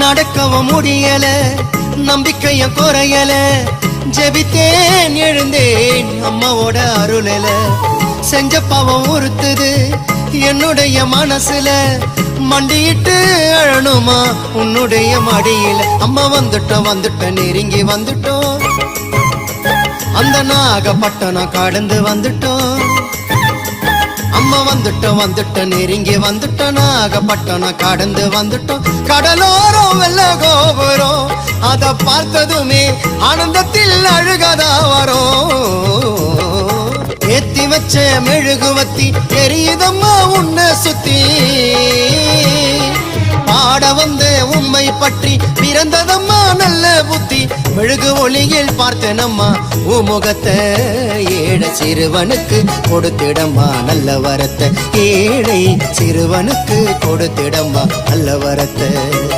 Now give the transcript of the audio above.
நடக்கவும் முடியல, நம்பிக்கைய குறையல, ஜெபித்தேன் எழுந்தேன் அம்மாவோட அருளல. செஞ்ச பாவம் உறுத்துது என்னுடைய மனசுல, மண்டியிட்டு அழணுமா உன்னுடைய மடியில. அம்மா வந்துட்டோம் நெருங்கி வந்துட்டோம், அந்த நாகப்பட்டினம் கடந்து வந்துட்டோம். அம்மா வந்துட்டோம் நெருங்கி வந்துட்டோம், நாகப்பட்டினம் கடந்து வந்துட்டோம். கடலோரம் வெள்ள கோபுரம் அத பார்த்ததுமே ஆனந்தத்தில் அழுகதா வரும். ஏத்தி வச்ச மெழுகுவத்தி எரியுதம்மா உன்னை சுத்தி, பாட வந்த உம்மை பற்றி பிறந்ததம்மா நல்ல புத்தி. மெழுகு ஒளியில் பார்த்தனம்மா உமுகத்தை, ஏழை சிறுவனுக்கு கொடுத்திடம்மா நல்ல வரத்தை. ஏழை சிறுவனுக்கு கொடுத்திடம்மா நல்ல வரத்தை.